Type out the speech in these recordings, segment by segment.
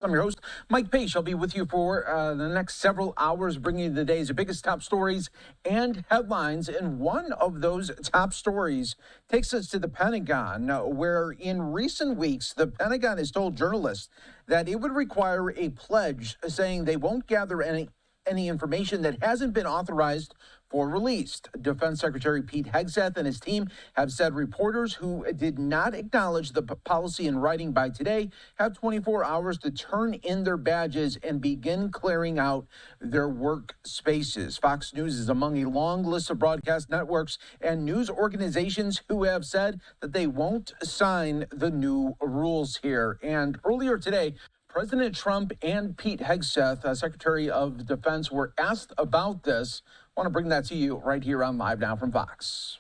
I'm your host, Mike Pace. I'll be with you for the next several hours, bringing you the day's biggest top stories and headlines. And one of those top stories takes us to the Pentagon, where in recent weeks, the Pentagon has told journalists that it would require a pledge saying they won't gather any information that hasn't been authorized for release. Defense Secretary Pete Hegseth and his team have said reporters who did not acknowledge the policy in writing by today have 24 hours to turn in their badges and begin clearing out their workspaces. Fox News is among a long list of broadcast networks and news organizations who have said that they won't sign the new rules here. And earlier today, President Trump and Pete Hegseth, Secretary of Defense, were asked about this. I want to bring that to you right here on Live Now from Fox.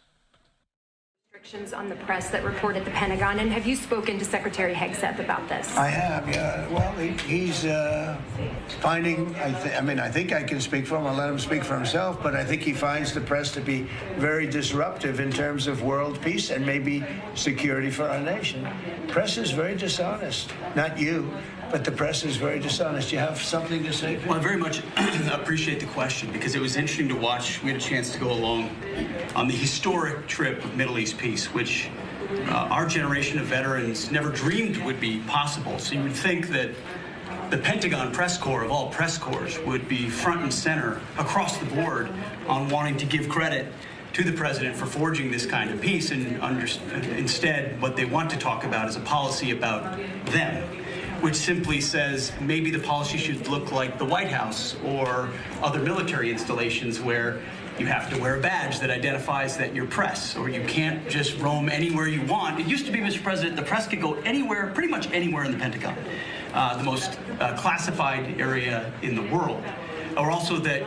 Restrictions on the press that report at the Pentagon, and have you spoken to Secretary Hegseth about this? I have, yeah. Well, he's finding, I think I can speak for him. I'll let him speak for himself, but I think he finds the press to be very disruptive in terms of world peace and maybe security for our nation. Press is very dishonest. Not you, but the press is very dishonest. You have something to say? Well, I very much appreciate the question because it was interesting to watch. We had a chance to go along on the historic trip of Middle East peace, which our generation of veterans never dreamed would be possible. So you would think that the Pentagon press corps of all press corps would be front and center across the board on wanting to give credit to the president for forging this kind of peace, and instead what they want to talk about is a policy about them, which simply says maybe the policy should look like the White House or other military installations where you have to wear a badge that identifies that you're press, or you can't just roam anywhere you want. It used to be, Mr. President, the press could go anywhere, pretty much anywhere in the Pentagon, the most classified area in the world. Or also that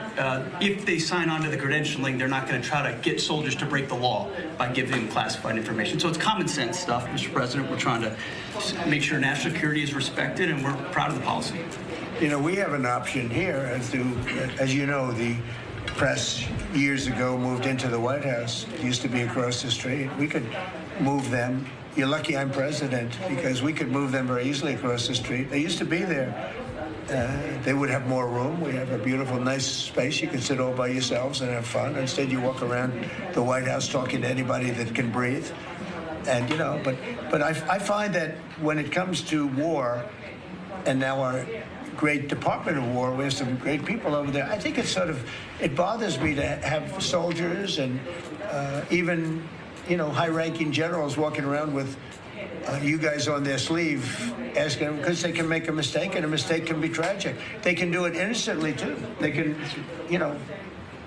if they sign on to the credentialing, they're not going to try to get soldiers to break the law by giving them classified information. So it's common sense stuff, Mr. President. We're trying to make sure national security is respected, and we're proud of the policy. You know, we have an option here. As you know, the press years ago moved into the White House. It used to be across the street. We could move them. You're lucky I'm president, because we could move them very easily across the street. They used to be there. They would have more room. We have a beautiful, nice space. You can sit all by yourselves and have fun. Instead, you walk around the White House talking to anybody that can breathe. And, you know, but I find that when it comes to war, and now our great Department of War, we have some great people over there, I think it bothers me to have soldiers and even, high-ranking generals walking around with you guys on their sleeve, asking them, because they can make a mistake, and a mistake can be tragic. They can do it innocently, too. They can,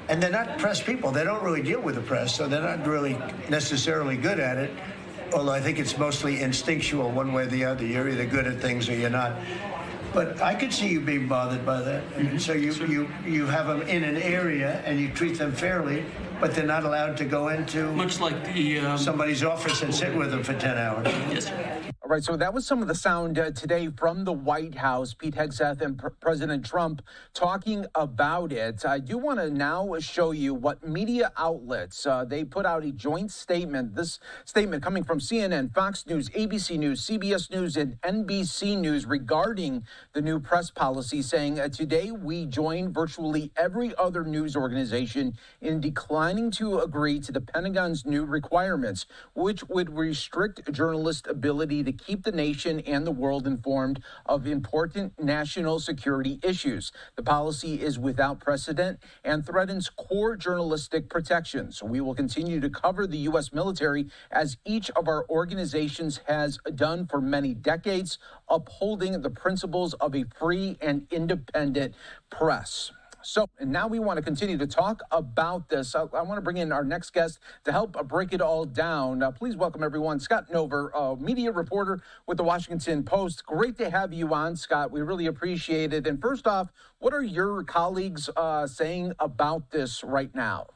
and they're not press people. They don't really deal with the press, so they're not really necessarily good at it, although I think it's mostly instinctual one way or the other. You're either good at things or you're not. But I could see you being bothered by that. And so you have them in an area and you treat them fairly, but they're not allowed to go into Much like the somebody's office and sit with them for 10 hours. Yes, sir. All right, so that was some of the sound today from the White House. Pete Hegseth and President Trump talking about it. I do want to now show you what media outlets, they put out a joint statement. This statement coming from CNN, Fox News, ABC News, CBS News, and NBC News regarding the new press policy, saying today we join virtually every other news organization in declining to agree to the Pentagon's new requirements, which would restrict journalists' ability to keep the nation and the world informed of important national security issues. The policy is without precedent and threatens core journalistic protections. We will continue to cover the U.S. military as each of our organizations has done for many decades, upholding the principles of a free and independent press. So, and now we want to continue to talk about this. I want to bring in our next guest to help break it all down. Please welcome everyone, Scott Nover, media reporter with the Washington Post. Great to have you on, Scott. We really appreciate it. And first off, what are your colleagues saying about this right now?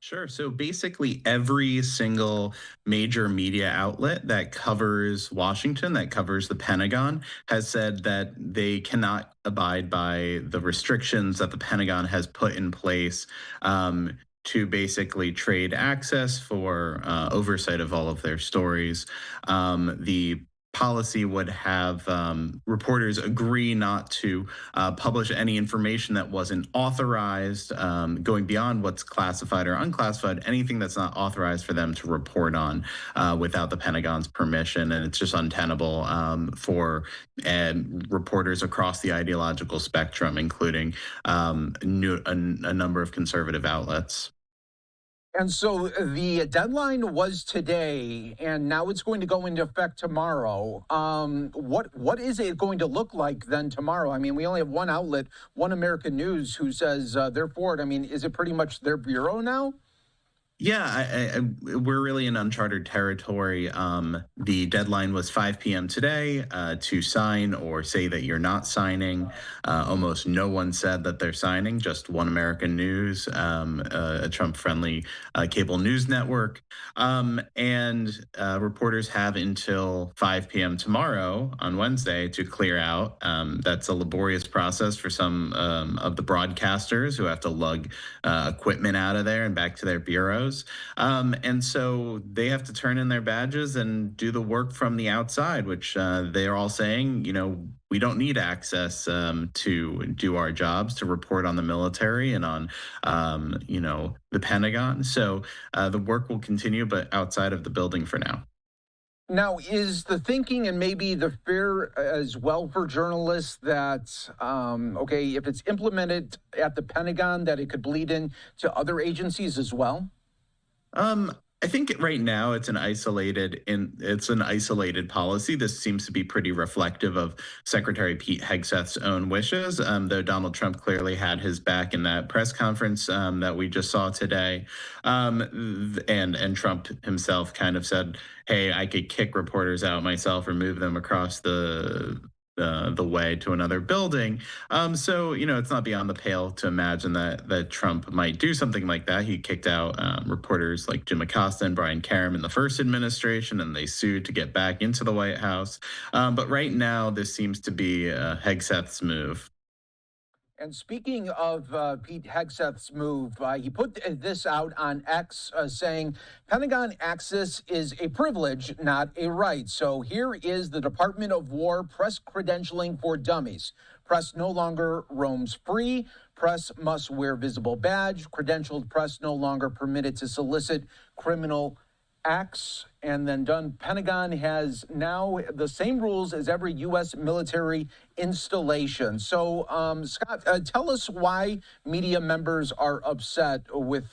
Sure. So basically every single major media outlet that covers Washington, that covers the Pentagon, has said that they cannot abide by the restrictions that the Pentagon has put in place to basically trade access for oversight of all of their stories. The policy would have reporters agree not to publish any information that wasn't authorized, going beyond what's classified or unclassified, anything that's not authorized for them to report on without the Pentagon's permission. And it's just untenable for reporters across the ideological spectrum, including a number of conservative outlets. And so the deadline was today, and now it's going to go into effect tomorrow. What is it going to look like then tomorrow? I mean, we only have one outlet, One American News, who says they're for it. I mean, is it pretty much their bureau now? Yeah, we're really in uncharted territory. The deadline was 5 p.m. today to sign or say that you're not signing. Almost no one said that they're signing, just One American News, a Trump friendly cable news network. And reporters have until 5 p.m. tomorrow on Wednesday to clear out. That's a laborious process for some of the broadcasters who have to lug equipment out of there and back to their bureaus. And so they have to turn in their badges and do the work from the outside, which they're all saying, we don't need access to do our jobs, to report on the military and on, the Pentagon. So the work will continue, but outside of the building for now. Now, is the thinking and maybe the fear as well for journalists that, okay, if it's implemented at the Pentagon, that it could bleed into other agencies as well? I think right now it's an isolated policy. This seems to be pretty reflective of Secretary Pete Hegseth's own wishes, though Donald Trump clearly had his back in that press conference that we just saw today. And Trump himself kind of said, "Hey, I could kick reporters out myself or move them across the way to another building." So it's not beyond the pale to imagine that Trump might do something like that. He kicked out reporters like Jim Acosta and Brian Karem in the first administration, and they sued to get back into the White House. But right now, this seems to be Hegseth's move. And speaking of Pete Hegseth's move, he put this out on X saying Pentagon access is a privilege, not a right. So here is the Department of War press credentialing for dummies. Press no longer roams free. Press must wear visible badge. Credentialed press no longer permitted to solicit criminal acts. And then done. Pentagon has now the same rules as every U.S. military installation. So, Scott, tell us why media members are upset with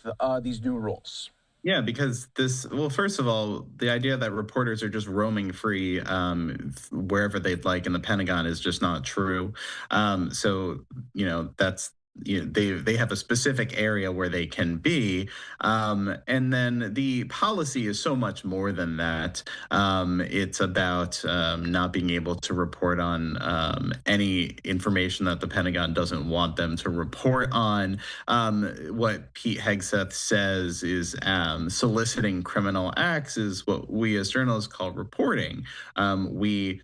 these new rules. Yeah, because well, first of all, the idea that reporters are just roaming free wherever they'd like in the Pentagon is just not true. So, that's they have a specific area where they can be, and then the policy is so much more than that. It's about not being able to report on any information that the Pentagon doesn't want them to report on. What Pete Hegseth says is soliciting criminal acts is what we as journalists call reporting. We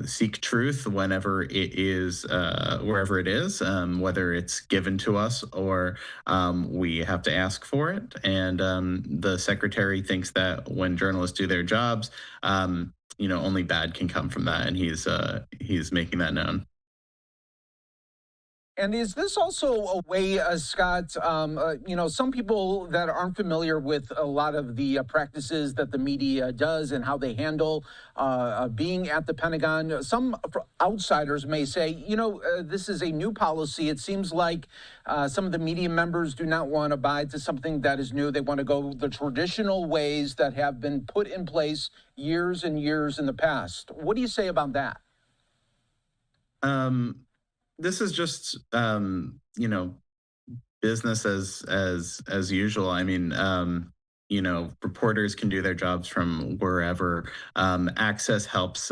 seek truth whenever it is, wherever it is, whether it's given to us or we have to ask for it. And the secretary thinks that when journalists do their jobs, only bad can come from that, and he's making that known. And is this also a way, Scott, some people that aren't familiar with a lot of the practices that the media does and how they handle being at the Pentagon, some outsiders may say, this is a new policy. It seems like some of the media members do not want to abide to something that is new. They want to go the traditional ways that have been put in place years and years in the past. What do you say about that? This is just business as usual. I mean, reporters can do their jobs from wherever. Access helps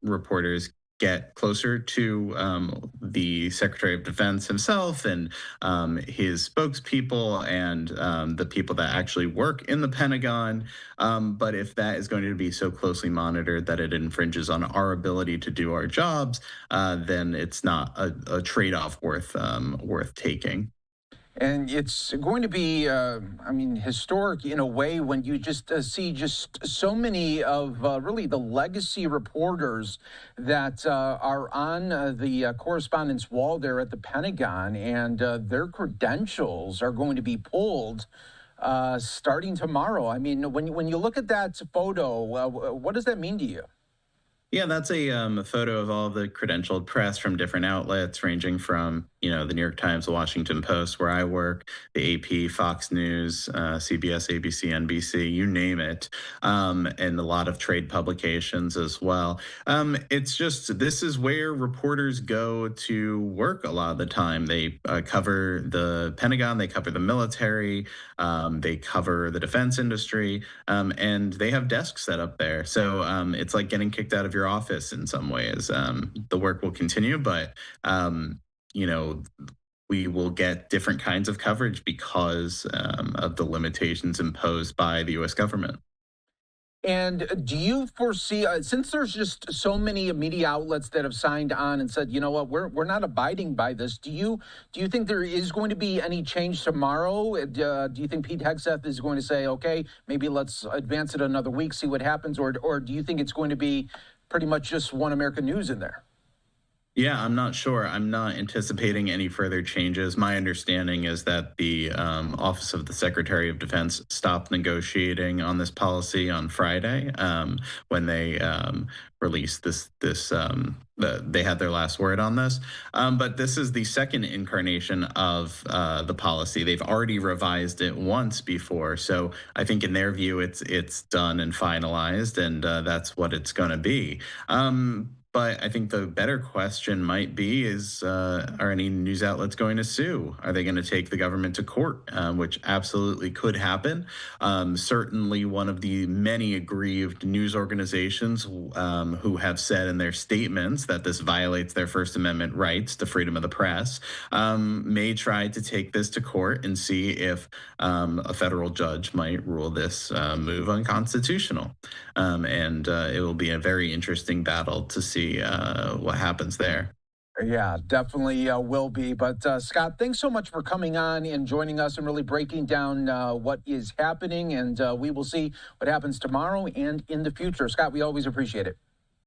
reporters get closer to the Secretary of Defense himself and his spokespeople and the people that actually work in the Pentagon. But if that is going to be so closely monitored that it infringes on our ability to do our jobs, then it's not a trade-off worth taking. And it's going to be, I mean, historic in a way when you just see just so many of really the legacy reporters that are on the correspondence wall there at the Pentagon, and their credentials are going to be pulled starting tomorrow. I mean, when you look at that photo, what does that mean to you? Yeah, that's a photo of all the credentialed press from different outlets, ranging from the New York Times, the Washington Post, where I work, the AP, Fox News, CBS, ABC, NBC, you name it, and a lot of trade publications as well. It's just this is where reporters go to work a lot of the time. They cover the Pentagon, they cover the military, they cover the defense industry, and they have desks set up there. So it's like getting kicked out of your office in some ways. The work will continue, but you know, we will get different kinds of coverage because of the limitations imposed by the U.S. government. And do you foresee, since there's just so many media outlets that have signed on and said, you know what, we're not abiding by this, do you think there is going to be any change tomorrow? Do you think Pete Hegseth is going to say, okay, maybe let's advance it another week, see what happens, or do you think it's going to be pretty much just One American News in there? Yeah, I'm not sure. I'm not anticipating any further changes. My understanding is that the Office of the Secretary of Defense stopped negotiating on this policy on Friday when they released they had their last word on this. But this is the second incarnation of the policy. They've already revised it once before, so I think in their view, it's done and finalized, and that's what it's going to be. But I think the better question might be is, are any news outlets going to sue? Are they going to take the government to court, which absolutely could happen? Certainly one of the many aggrieved news organizations who have said in their statements that this violates their First Amendment rights to freedom of the press may try to take this to court and see if a federal judge might rule this move unconstitutional. And it will be a very interesting battle to see what happens there. Yeah, definitely will be. But Scott, thanks so much for coming on and joining us and really breaking down what is happening. And we will see what happens tomorrow and in the future. Scott, we always appreciate it.